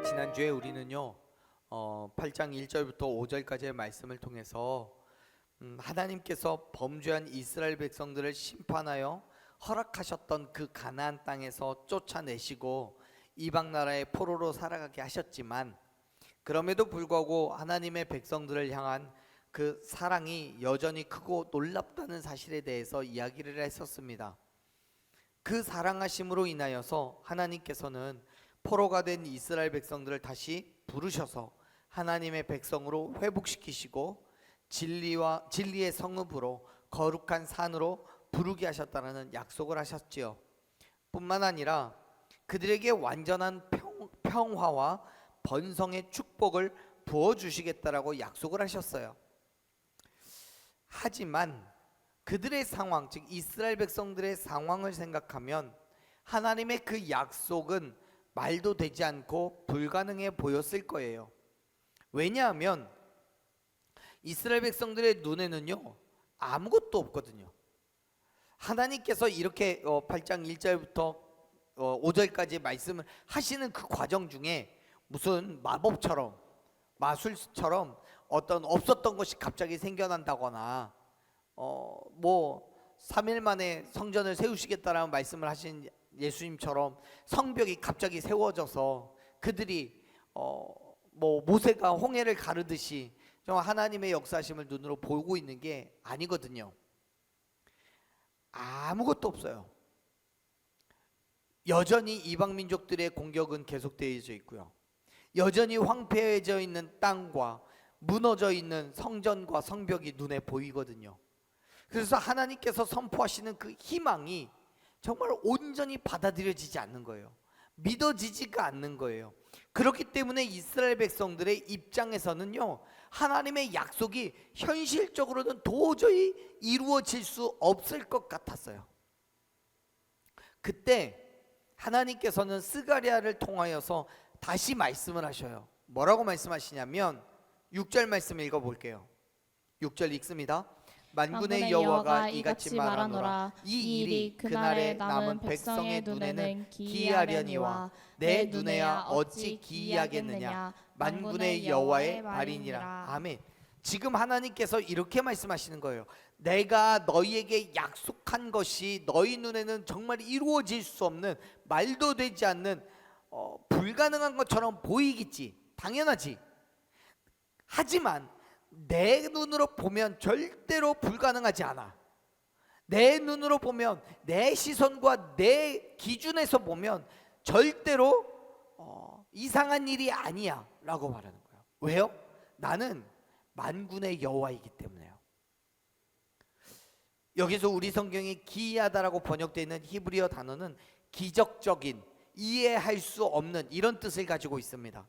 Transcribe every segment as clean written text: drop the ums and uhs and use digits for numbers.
지난주에 우리는요 8장 1절부터 5절까지의 말씀을 통해서 하나님께서 범죄한 이스라엘 백성들을 심판하여 허락하셨던 그 가나안 땅에서 쫓아내시고 이방 나라의 포로로 살아가게 하셨지만, 그럼에도 불구하고 하나님의 백성들을 향한 그 사랑이 여전히 크고 놀랍다는 사실에 대해서 이야기를 했었습니다. 그 사랑하심으로 인하여서 하나님께서는 포로가 된 이스라엘 백성들을 다시 부르셔서 하나님의 백성으로 회복시키시고 진리의 성읍으로 거룩한 산으로 부르게 하셨다는 약속을 하셨지요. 뿐만 아니라 그들에게 완전한 평화와 번성의 축복을 부어주시겠다라고 약속을 하셨어요. 하지만 그들의 상황, 즉 이스라엘 백성들의 상황을 생각하면 하나님의 그 약속은 말도 되지 않고 불가능해 보였을 거예요. 왜냐하면 이스라엘 백성들의 눈에는요 아무것도 없거든요. 하나님께서 이렇게 8장 1절부터 5절까지 말씀을 하시는 그 과정 중에 무슨 마법처럼 마술처럼 어떤 없었던 것이 갑자기 생겨난다거나 뭐 3일 만에 성전을 세우시겠다라는 말씀을 하신 예수님처럼 성벽이 갑자기 세워져서 그들이 뭐 모세가 홍해를 가르듯이 정말 하나님의 역사하심을 눈으로 보고 있는 게 아니거든요. 아무것도 없어요. 여전히 이방 민족들의 공격은 계속되어져 있고요. 여전히 황폐해져 있는 땅과 무너져 있는 성전과 성벽이 눈에 보이거든요. 그래서 하나님께서 선포하시는 그 희망이 정말 온전히 받아들여지지 않는 거예요. 믿어지지가 않는 거예요. 그렇기 때문에 이스라엘 백성들의 입장에서는요 하나님의 약속이 현실적으로는 도저히 이루어질 수 없을 것 같았어요. 그때 하나님께서는 스가랴를 통하여서 다시 말씀을 하셔요. 뭐라고 말씀하시냐면 6절 말씀 읽어볼게요. 6절 읽습니다. 만군의 여호와가 이같이 말하노라. 이 일이 그날에 남은 백성의 눈에는 기이하려니와 내 눈에야 어찌 기이하겠느냐. 만군의 여호와의 말이니라. 아멘. 지금 하나님께서 이렇게 말씀하시는 거예요. 내가 너희에게 약속한 것이 너희 눈에는 정말 이루어질 수 없는, 말도 되지 않는 불가능한 것처럼 보이겠지. 당연하지. 하지만 내 눈으로 보면 절대로 불가능하지 않아. 내 눈으로 보면, 내 시선과 내 기준에서 보면 절대로 이상한 일이 아니야 라고 말하는 거예요. 왜요? 나는 만군의 여호와이기 때문에요. 여기서 우리 성경에 기이하다라고 번역되어 있는 히브리어 단어는 기적적인, 이해할 수 없는 이런 뜻을 가지고 있습니다.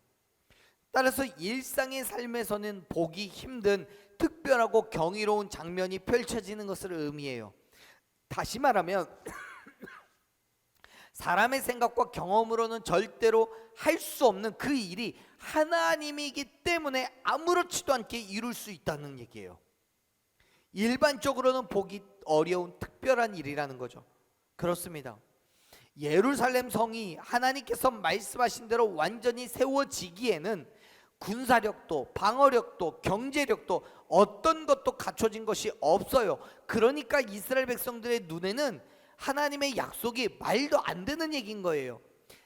따라서 일상의 삶에서는 보기 힘든 특별하고 경이로운 장면이 펼쳐지는 것을 의미해요. 다시 말하면 사람의 생각과 경험으로는 절대로 할 수 없는 그 일이 하나님이기 때문에 아무렇지도 않게 이룰 수 있다는 얘기예요. 일반적으로는 보기 어려운 특별한 일이라는 거죠. 그렇습니다. 예루살렘 성이 하나님께서 말씀하신 대로 완전히 세워지기에는 군사력도 방어력도 경제력도 어떤 것도 갖춰진 것이 없어요. 그러니까 이스라엘 백성들의 눈에는 하나님의 약속이 말도 안 되는 얘기인 거예요.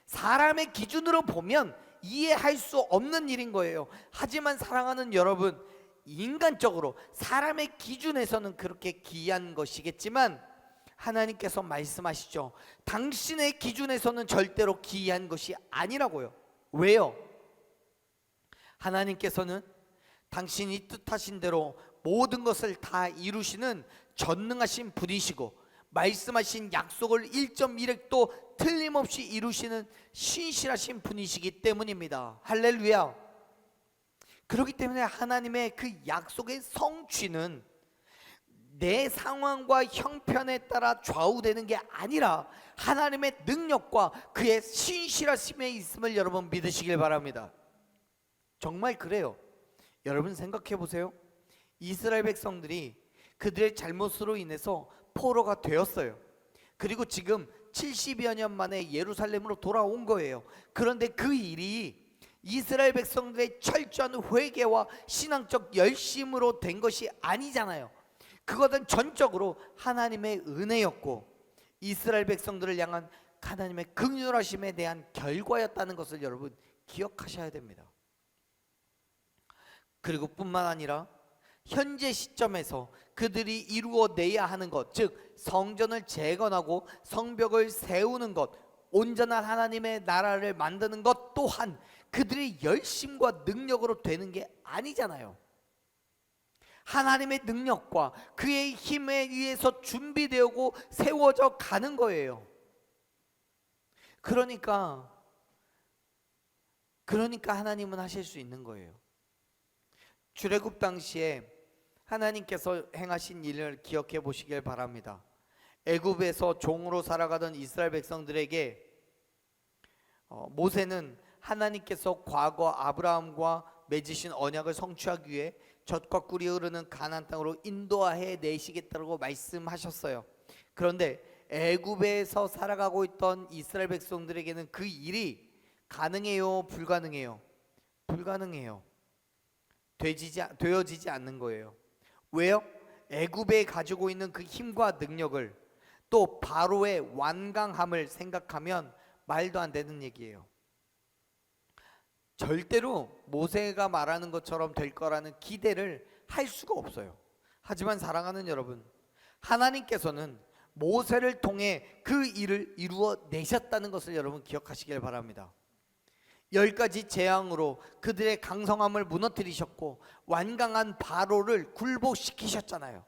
사람의 기준으로 보면 이해할 수 없는 일인 거예요. 하지만 사랑하는 여러분, 인간적으로 사람의 기준에서는 그렇게 기이한 것이겠지만 하나님께서 말씀하시죠. 당신의 기준에서는 절대로 기이한 것이 아니라고요. 왜요? 하나님께서는 당신이 뜻하신 대로 모든 것을 다 이루시는 전능하신 분이시고, 말씀하신 약속을 1.1획도 틀림없이 이루시는 신실하신 분이시기 때문입니다. 할렐루야. 그렇기 때문에 하나님의 그 약속의 성취는 내 상황과 형편에 따라 좌우되는 게 아니라 하나님의 능력과 그의 신실하심에 있음을 여러분 믿으시길 바랍니다. 정말 그래요. 여러분 생각해 보세요. 이스라엘 백성들이 그들의 잘못으로 인해서 포로가 되었어요. 그리고 지금 70여 년 만에 예루살렘으로 돌아온 거예요. 그런데 그 일이 이스라엘 백성들의 철저한 회개와 신앙적 열심으로 된 것이 아니잖아요. 그것은 전적으로 하나님의 은혜였고 이스라엘 백성들을 향한 하나님의 긍휼하심에 대한 결과였다는 것을 여러분 기억하셔야 됩니다. 그리고 뿐만 아니라 현재 시점에서 그들이 이루어내야 하는 것, 즉 성전을 재건하고 성벽을 세우는 것, 온전한 하나님의 나라를 만드는 것 또한 그들의 열심과 능력으로 되는 게 아니잖아요. 하나님의 능력과 그의 힘에 의해서 준비되고 세워져 가는 거예요. 그러니까 하나님은 하실 수 있는 거예요. 출애굽 당시에 하나님께서 행하신 일을 기억해 보시길 바랍니다. 애굽에서 종으로 살아가던 이스라엘 백성들에게 모세는 하나님께서 과거 아브라함과 맺으신 언약을 성취하기 위해 젖과 꿀이 흐르는 가나안 땅으로 인도해 내시겠다고 말씀하셨어요. 그런데 애굽에서 살아가고 있던 이스라엘 백성들에게는 그 일이 가능해요, 불가능해요? 불가능해요. 되어지지 않는 거예요. 왜요? 애굽에 가지고 있는 그 힘과 능력을 또 바로의 완강함을 생각하면 말도 안 되는 얘기예요. 절대로 모세가 말하는 것처럼 될 거라는 기대를 할 수가 없어요. 하지만 사랑하는 여러분, 하나님께서는 모세를 통해 그 일을 이루어 내셨다는 것을 여러분 기억하시길 바랍니다. 10가지 재앙으로 그들의 강성함을 무너뜨리셨고 완강한 바로를 굴복시키셨잖아요.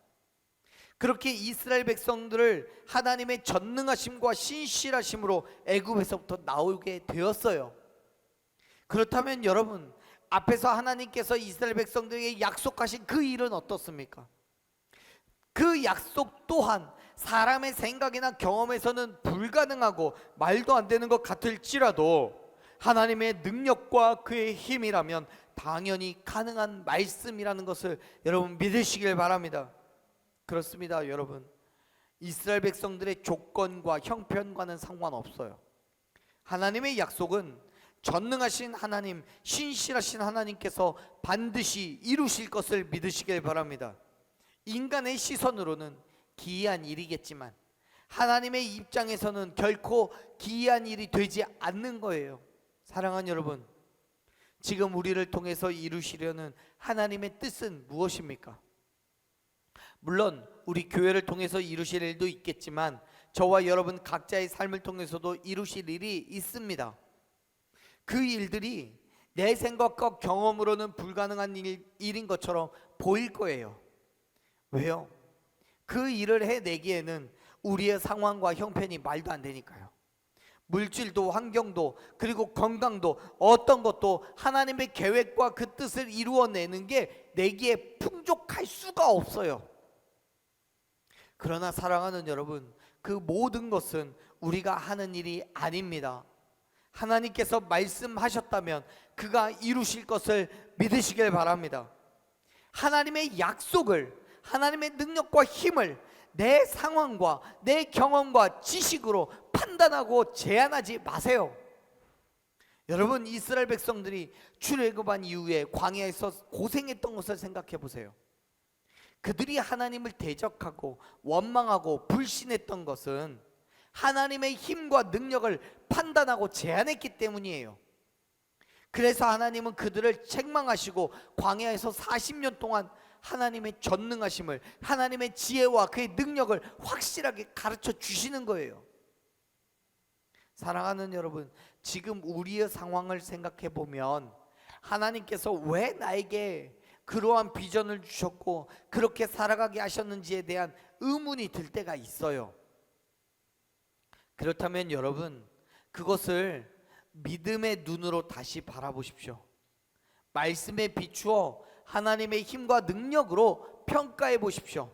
그렇게 이스라엘 백성들을 하나님의 전능하심과 신실하심으로 애굽에서부터 나오게 되었어요. 그렇다면 여러분, 앞에서 하나님께서 이스라엘 백성들에게 약속하신 그 일은 어떻습니까? 그 약속 또한 사람의 생각이나 경험에서는 불가능하고 말도 안 되는 것 같을지라도 하나님의 능력과 그의 힘이라면 당연히 가능한 말씀이라는 것을 여러분 믿으시길 바랍니다. 그렇습니다, 여러분. 이스라엘 백성들의 조건과 형편과는 상관없어요. 하나님의 약속은 전능하신 하나님, 신실하신 하나님께서 반드시 이루실 것을 믿으시길 바랍니다. 인간의 시선으로는 기이한 일이겠지만 하나님의 입장에서는 결코 기이한 일이 되지 않는 거예요. 사랑하는 여러분, 지금 우리를 통해서 이루시려는 하나님의 뜻은 무엇입니까? 물론 우리 교회를 통해서 이루실 일도 있겠지만 저와 여러분 각자의 삶을 통해서도 이루실 일이 있습니다. 그 일들이 내 생각과 경험으로는 불가능한 일인 것처럼 보일 거예요. 왜요? 그 일을 해내기에는 우리의 상황과 형편이 말도 안 되니까요. 물질도 환경도 그리고 건강도 어떤 것도 하나님의 계획과 그 뜻을 이루어내는 게 내기에 풍족할 수가 없어요. 그러나 사랑하는 여러분, 그 모든 것은 우리가 하는 일이 아닙니다. 하나님께서 말씀하셨다면 그가 이루실 것을 믿으시길 바랍니다. 하나님의 약속을, 하나님의 능력과 힘을 내 상황과 내 경험과 지식으로 판단하고 제한하지 마세요. 여러분, 이스라엘 백성들이 출애굽한 이후에 광야에서 고생했던 것을 생각해 보세요. 그들이 하나님을 대적하고 원망하고 불신했던 것은 하나님의 힘과 능력을 판단하고 제한했기 때문이에요. 그래서 하나님은 그들을 책망하시고 광야에서 40년 동안 하나님의 전능하심을, 하나님의 지혜와 그의 능력을 확실하게 가르쳐 주시는 거예요. 사랑하는 여러분, 지금 우리의 상황을 생각해 보면 하나님께서 왜 나에게 그러한 비전을 주셨고 그렇게 살아가게 하셨는지에 대한 의문이 들 때가 있어요. 그렇다면 여러분, 그것을 믿음의 눈으로 다시 바라보십시오. 말씀에 비추어 하나님의 힘과 능력으로 평가해 보십시오.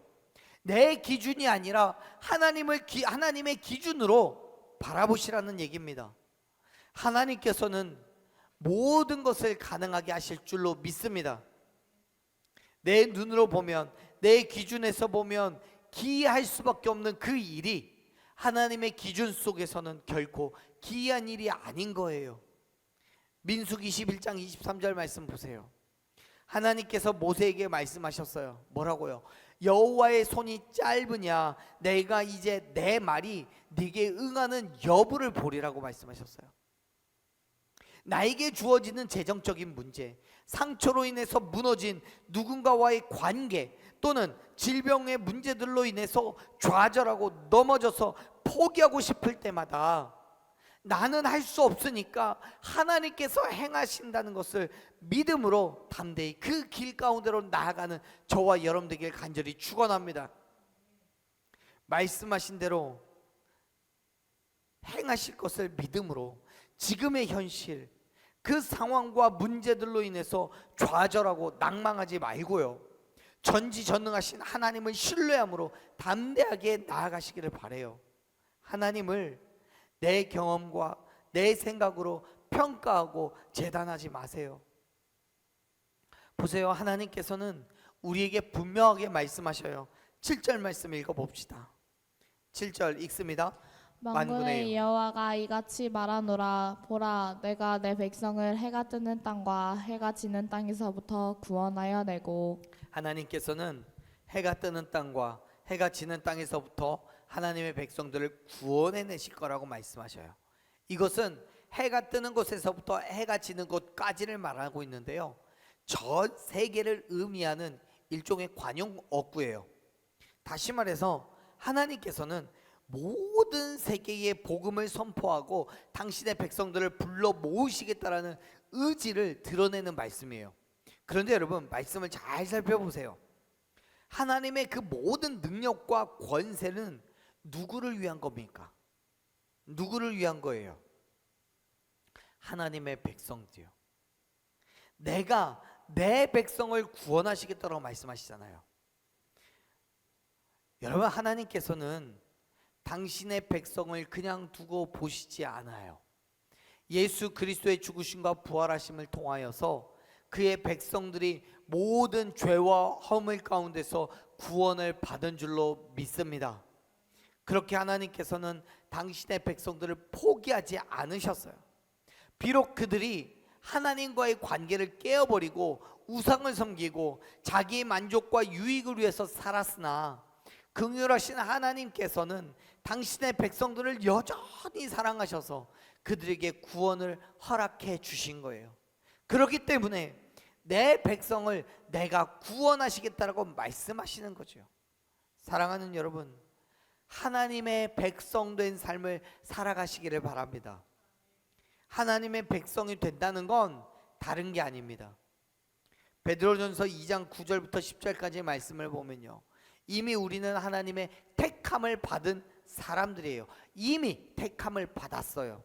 내 기준이 아니라 하나님의 기준으로 바라보시라는 얘기입니다. 하나님께서는 모든 것을 가능하게 하실 줄로 믿습니다. 내 눈으로 보면, 내 기준에서 보면 기이할 수밖에 없는 그 일이 하나님의 기준 속에서는 결코 기이한 일이 아닌 거예요. 민수기 21장 23절 말씀 보세요. 하나님께서 모세에게 말씀하셨어요. 뭐라고요? 여호와의 손이 짧으냐 내가 이제 내 말이 네게 응하는 여부를 보리라고 말씀하셨어요. 나에게 주어지는 재정적인 문제, 상처로 인해서 무너진 누군가와의 관계 또는 질병의 문제들로 인해서 좌절하고 넘어져서 포기하고 싶을 때마다 나는 할 수 없으니까 하나님께서 행하신다는 것을 믿음으로 담대히 그 길 가운데로 나아가는 저와 여러분들에게 간절히 축원합니다. 말씀하신 대로 행하실 것을 믿음으로 지금의 현실 그 상황과 문제들로 인해서 좌절하고 낭망하지 말고요, 전지전능하신 하나님을 신뢰함으로 담대하게 나아가시기를 바라요. 하나님을 내 경험과 내 생각으로 평가하고 재단하지 마세요. 보세요. 하나님께서는 우리에게 분명하게 말씀하셔요. 7절 말씀 읽어봅시다. 7절 읽습니다. 만군의 여호와가 이같이 말하노라. 보라, 내가 내 백성을 해가 뜨는 땅과 해가 지는 땅에서부터 구원하여 내고. 하나님께서는 해가 뜨는 땅과 해가 지는 땅에서부터 하나님의 백성들을 구원해내실 거라고 말씀하셔요. 이것은 해가 뜨는 곳에서부터 해가 지는 곳까지를 말하고 있는데요, 전 세계를 의미하는 일종의 관용 어구예요. 다시 말해서 하나님께서는 모든 세계에 복음을 선포하고 당신의 백성들을 불러 모으시겠다라는 의지를 드러내는 말씀이에요. 그런데 여러분, 말씀을 잘 살펴보세요. 하나님의 그 모든 능력과 권세는 누구를 위한 겁니까? 누구를 위한 거예요? 하나님의 백성들이요. 내가 내 백성을 구원하시겠다고 말씀하시잖아요. 여러분, 하나님께서는 당신의 백성을 그냥 두고 보시지 않아요. 예수 그리스도의 죽으심과 부활하심을 통하여서 그의 백성들이 모든 죄와 허물 가운데서 구원을 받은 줄로 믿습니다. 그렇게 하나님께서는 당신의 백성들을 포기하지 않으셨어요. 비록 그들이 하나님과의 관계를 깨어버리고 우상을 섬기고 자기의 만족과 유익을 위해서 살았으나 긍휼하신 하나님께서는 당신의 백성들을 여전히 사랑하셔서 그들에게 구원을 허락해 주신 거예요. 그렇기 때문에 내 백성을 내가 구원하시겠다라고 말씀하시는 거죠. 사랑하는 여러분, 하나님의 백성된 삶을 살아가시기를 바랍니다. 하나님의 백성이 된다는 건 다른 게 아닙니다. 베드로전서 2장 9절부터 10절까지의 말씀을 보면요, 이미 우리는 하나님의 택함을 받은 사람들이에요. 이미 택함을 받았어요.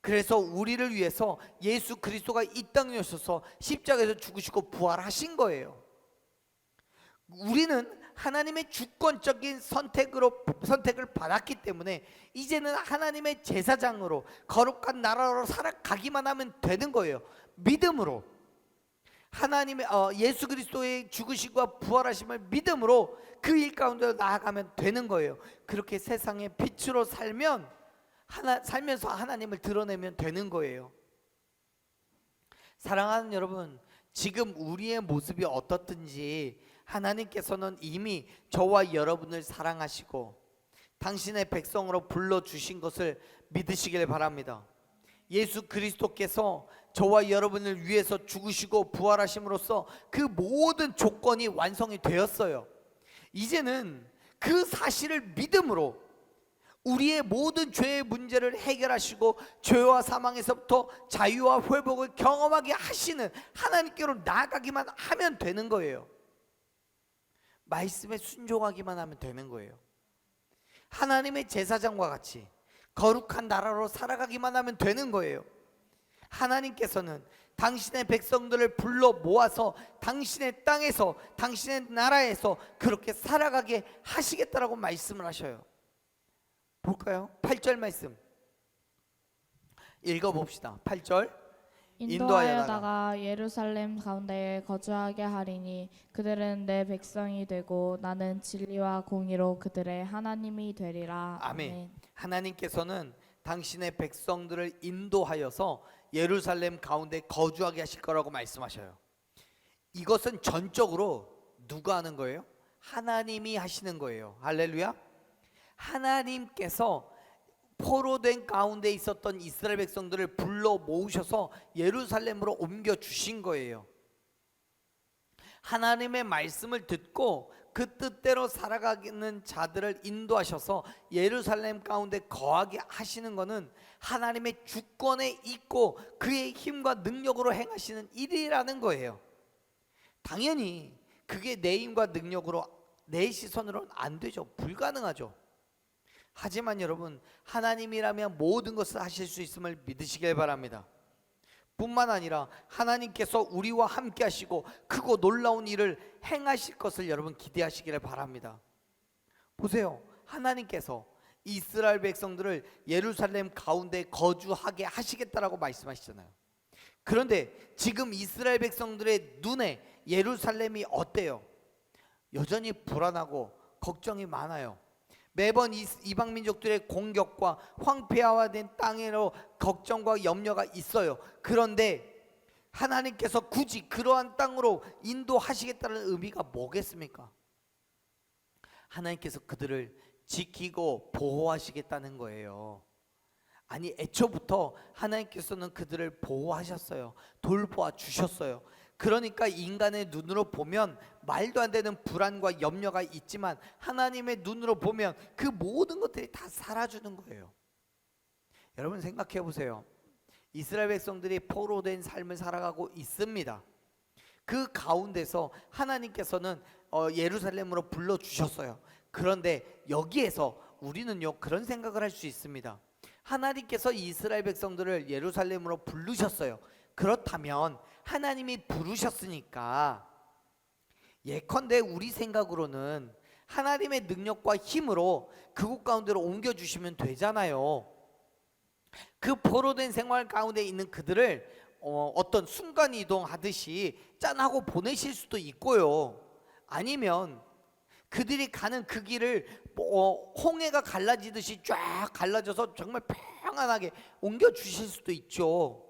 그래서 우리를 위해서 예수 그리스도가 이 땅에 오셔서 십자가에서 죽으시고 부활하신 거예요. 우리는 하나님의 주권적인 선택을 받았기 때문에 이제는 하나님의 제사장으로 거룩한 나라로 살아가기만 하면 되는 거예요. 믿음으로 하나님의 예수 그리스도의 죽으심과 부활하심을 믿음으로 그 일 가운데 나아가면 되는 거예요. 그렇게 세상의 빛으로 살면서 하나님을 드러내면 되는 거예요. 사랑하는 여러분, 지금 우리의 모습이 어떻든지 하나님께서는 이미 저와 여러분을 사랑하시고 당신의 백성으로 불러주신 것을 믿으시길 바랍니다. 예수 그리스도께서 저와 여러분을 위해서 죽으시고 부활하심으로써 그 모든 조건이 완성이 되었어요. 이제는 그 사실을 믿음으로 우리의 모든 죄의 문제를 해결하시고 죄와 사망에서부터 자유와 회복을 경험하게 하시는 하나님께로 나아가기만 하면 되는 거예요. 말씀에 순종하기만 하면 되는 거예요. 하나님의 제사장과 같이 거룩한 나라로 살아가기만 하면 되는 거예요. 하나님께서는 당신의 백성들을 불러 모아서 당신의 땅에서 당신의 나라에서 그렇게 살아가게 하시겠다라고 말씀을 하셔요. 볼까요? 8절 말씀 읽어봅시다. 8절 인도하여다가 예루살렘 가운데에 거주하게 하리니 그들은 내 백성이 되고 나는 진리와 공의로 그들의 하나님이 되리라. 아멘. 하나님께서는 당신의 백성들을 인도하여서 예루살렘 가운데 거주하게 하실 거라고 말씀하셔요. 이것은 전적으로 누가 하는 거예요? 하나님이 하시는 거예요. 할렐루야. 하나님께서 포로된 가운데 있었던 이스라엘 백성들을 불러 모으셔서 예루살렘으로 옮겨 주신 거예요. 하나님의 말씀을 듣고 그 뜻대로 살아가는 자들을 인도하셔서 예루살렘 가운데 거하게 하시는 것은 하나님의 주권에 있고 그의 힘과 능력으로 행하시는 일이라는 거예요. 당연히 그게 내 힘과 능력으로, 내 시선으로는 안 되죠. 불가능하죠. 하지만 여러분, 하나님이라면 모든 것을 하실 수 있음을 믿으시길 바랍니다. 뿐만 아니라 하나님께서 우리와 함께 하시고 크고 놀라운 일을 행하실 것을 여러분 기대하시기를 바랍니다. 보세요. 하나님께서 이스라엘 백성들을 예루살렘 가운데 거주하게 하시겠다라고 말씀하시잖아요. 그런데 지금 이스라엘 백성들의 눈에 예루살렘이 어때요? 여전히 불안하고 걱정이 많아요. 매번 이방 민족들의 공격과 황폐화된 땅으로 걱정과 염려가 있어요. 그런데 하나님께서 굳이 그러한 땅으로 인도하시겠다는 의미가 뭐겠습니까? 하나님께서 그들을 지키고 보호하시겠다는 거예요. 아니, 애초부터 하나님께서는 그들을 보호하셨어요. 돌보아 주셨어요. 그러니까 인간의 눈으로 보면 말도 안 되는 불안과 염려가 있지만 하나님의 눈으로 보면 그 모든 것들이 다 사라지는 거예요. 여러분 생각해 보세요. 이스라엘 백성들이 포로된 삶을 살아가고 있습니다. 그 가운데서 하나님께서는 예루살렘으로 불러주셨어요. 그런데 여기에서 우리는요 그런 생각을 할 수 있습니다. 하나님께서 이스라엘 백성들을 예루살렘으로 부르셨어요. 그렇다면 하나님이 부르셨으니까 예컨대 우리 생각으로는 하나님의 능력과 힘으로 그곳 가운데로 옮겨주시면 되잖아요. 그 포로된 생활 가운데 있는 그들을 어떤 순간이동 하듯이 짠하고 보내실 수도 있고요. 아니면 그들이 가는 그 길을 홍해가 갈라지듯이 쫙 갈라져서 정말 평안하게 옮겨주실 수도 있죠.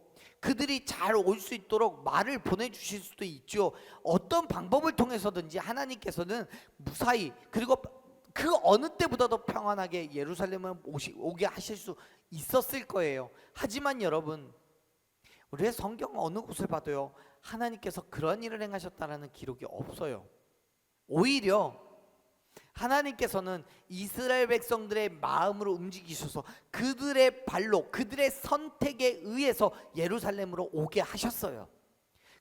그들이 잘 올 수 있도록 말을 보내주실 수도 있죠. 어떤 방법을 통해서든지 하나님께서는 무사히 그리고 그 어느 때보다도 평안하게 예루살렘을 오게 하실 수 있었을 거예요. 하지만 여러분, 우리의 성경 어느 곳을 봐도요 하나님께서 그런 일을 행하셨다는 기록이 없어요. 오히려 하나님께서는 이스라엘 백성들의 마음으로 움직이셔서 그들의 발로, 그들의 선택에 의해서 예루살렘으로 오게 하셨어요.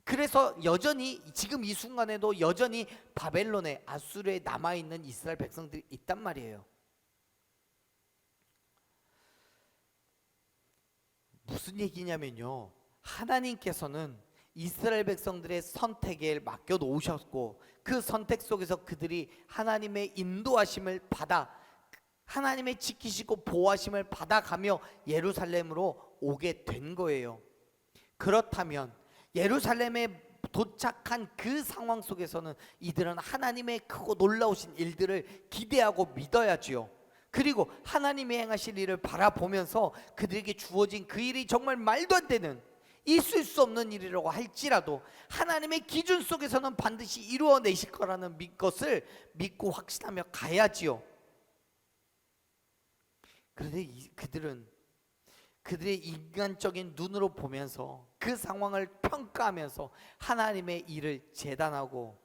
그래서 여전히 지금 이 순간에도 여전히 바벨론에, 아수르에 남아있는 이스라엘 백성들이 있단 말이에요. 무슨 얘기냐면요, 하나님께서는 이스라엘 백성들의 선택에 맡겨 놓으셨고 그 선택 속에서 그들이 하나님의 인도하심을 받아 하나님의 지키시고 보호하심을 받아가며 예루살렘으로 오게 된 거예요. 그렇다면 예루살렘에 도착한 그 상황 속에서는 이들은 하나님의 크고 놀라우신 일들을 기대하고 믿어야지요. 그리고 하나님이 행하실 일을 바라보면서 그들에게 주어진 그 일이 정말 말도 안 되는, 있을 수 없는 일이라고 할지라도 하나님의 기준 속에서는 반드시 이루어내실 거라는 것을 믿고 확신하며 가야지요. 그런데 그들은 그들의 인간적인 눈으로 보면서 그 상황을 평가하면서 하나님의 일을 재단하고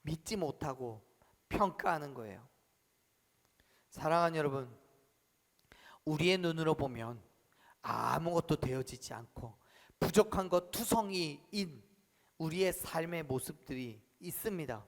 믿지 못하고 평가하는 거예요. 사랑하는 여러분, 우리의 눈으로 보면 아무것도 되어지지 않고 부족한 것 투성이인 우리의 삶의 모습들이 있습니다.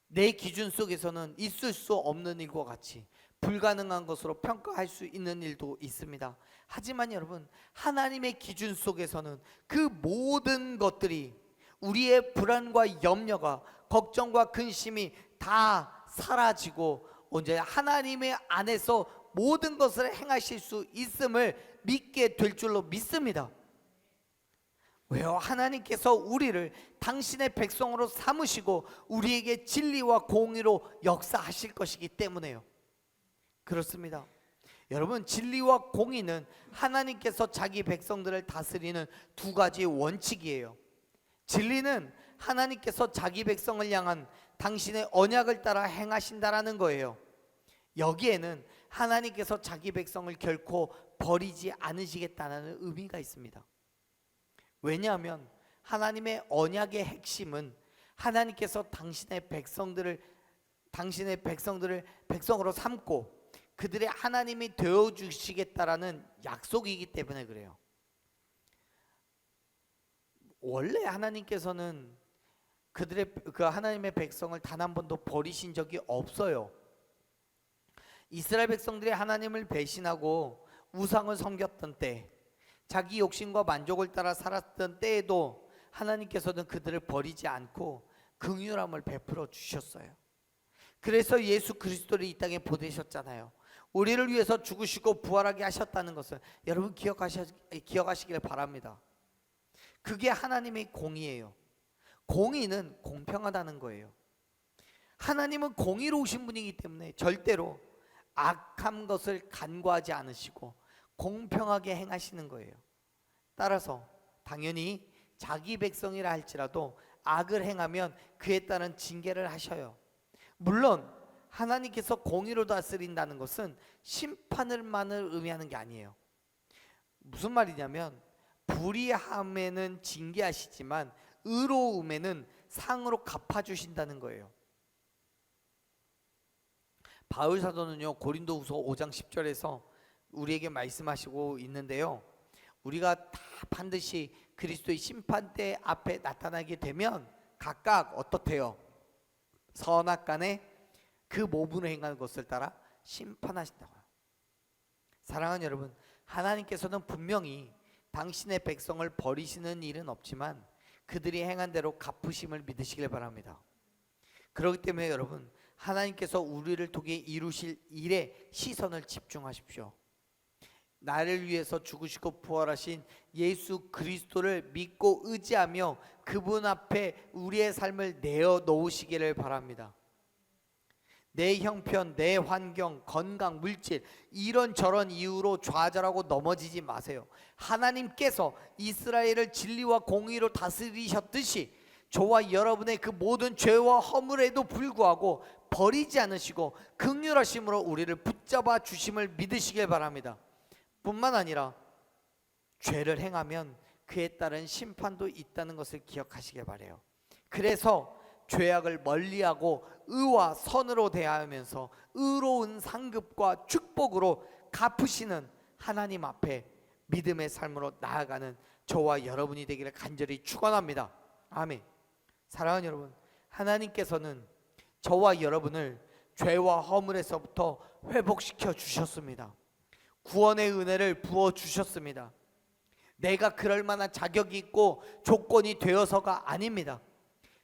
내 기준 속에서는 있을 수 없는 일과 같이 불가능한 것으로 평가할 수 있는 일도 있습니다. 하지만 여러분, 하나님의 기준 속에서는 그 모든 것들이, 우리의 불안과 염려가, 걱정과 근심이 다 사라지고 언제 하나님의 안에서 모든 것을 행하실 수 있음을 믿게 될 줄로 믿습니다. 왜요? 하나님께서 우리를 당신의 백성으로 삼으시고 우리에게 진리와 공의로 역사하실 것이기 때문에요. 그렇습니다. 여러분, 진리와 공의는 하나님께서 자기 백성들을 다스리는 두 가지 원칙이에요. 진리는 하나님께서 자기 백성을 향한 당신의 언약을 따라 행하신다라는 거예요. 여기에는 하나님께서 자기 백성을 결코 버리지 않으시겠다는 의미가 있습니다. 왜냐하면 하나님의 언약의 핵심은 하나님께서 당신의 백성들을 백성으로 삼고 그들의 하나님이 되어 주시겠다라는 약속이기 때문에 그래요. 원래 하나님께서는 그 하나님의 백성을 단 한 번도 버리신 적이 없어요. 이스라엘 백성들이 하나님을 배신하고 우상을 섬겼던 때, 자기 욕심과 만족을 따라 살았던 때에도 하나님께서는 그들을 버리지 않고 긍휼함을 베풀어 주셨어요. 그래서 예수 그리스도를 이 땅에 보내셨잖아요. 우리를 위해서 죽으시고 부활하게 하셨다는 것을 여러분 기억하시길 바랍니다. 그게 하나님의 공의예요. 공의는 공평하다는 거예요. 하나님은 공의로우신 분이기 때문에 절대로 악한 것을 간과하지 않으시고 공평하게 행하시는 거예요. 따라서 당연히 자기 백성이라 할지라도 악을 행하면 그에 따른 징계를 하셔요. 물론 하나님께서 공의로 다스린다는 것은 심판을만을 의미하는 게 아니에요. 무슨 말이냐면 불의함에는 징계하시지만 의로움에는 상으로 갚아주신다는 거예요. 바울 사도는요, 고린도후서 5장 10절에서 우리에게 말씀하시고 있는데요, 우리가 다 반드시 그리스도의 심판대 앞에 나타나게 되면 각각 어떻대요? 선악간에 그 모분을 행하는 것을 따라 심판하신다고요. 사랑하는 여러분, 하나님께서는 분명히 당신의 백성을 버리시는 일은 없지만 그들이 행한 대로 갚으심을 믿으시길 바랍니다. 그렇기 때문에 여러분, 하나님께서 우리를 통해 이루실 일에 시선을 집중하십시오. 나를 위해서 죽으시고 부활하신 예수 그리스도를 믿고 의지하며 그분 앞에 우리의 삶을 내어 놓으시기를 바랍니다. 내 형편, 내 환경, 건강, 물질 이런저런 이유로 좌절하고 넘어지지 마세요. 하나님께서 이스라엘을 진리와 공의로 다스리셨듯이 저와 여러분의 그 모든 죄와 허물에도 불구하고 버리지 않으시고 긍휼하심으로 우리를 붙잡아 주심을 믿으시길 바랍니다. 뿐만 아니라 죄를 행하면 그에 따른 심판도 있다는 것을 기억하시길 바라요. 그래서 죄악을 멀리하고 의와 선으로 대하면서 의로운 상급과 축복으로 갚으시는 하나님 앞에 믿음의 삶으로 나아가는 저와 여러분이 되기를 간절히 축원합니다. 아멘. 사랑하는 여러분, 하나님께서는 저와 여러분을 죄와 허물에서부터 회복시켜 주셨습니다. 구원의 은혜를 부어 주셨습니다. 내가 그럴 만한 자격이 있고 조건이 되어서가 아닙니다.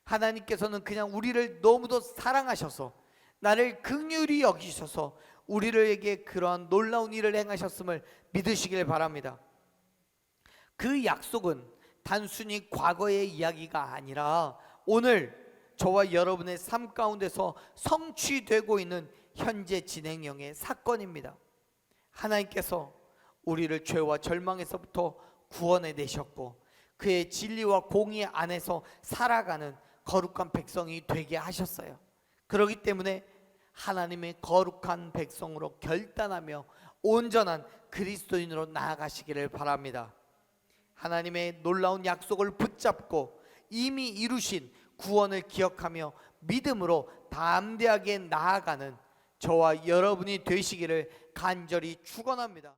하나님께서는 그냥 우리를 너무도 사랑하셔서 나를 긍휼히 여기셔서 우리에게 그러한 놀라운 일을 행하셨음을 믿으시길 바랍니다. 그 약속은 단순히 과거의 이야기가 아니라 오늘 저와 여러분의 삶 가운데서 성취되고 있는 현재 진행형의 사건입니다. 하나님께서 우리를 죄와 절망에서부터 구원해 내셨고 그의 진리와 공의 안에서 살아가는 거룩한 백성이 되게 하셨어요. 그렇기 때문에 하나님의 거룩한 백성으로 결단하며 온전한 그리스도인으로 나아가시기를 바랍니다. 하나님의 놀라운 약속을 붙잡고 이미 이루신 구원을 기억하며 믿음으로 담대하게 나아가는 저와 여러분이 되시기를 간절히 축원합니다.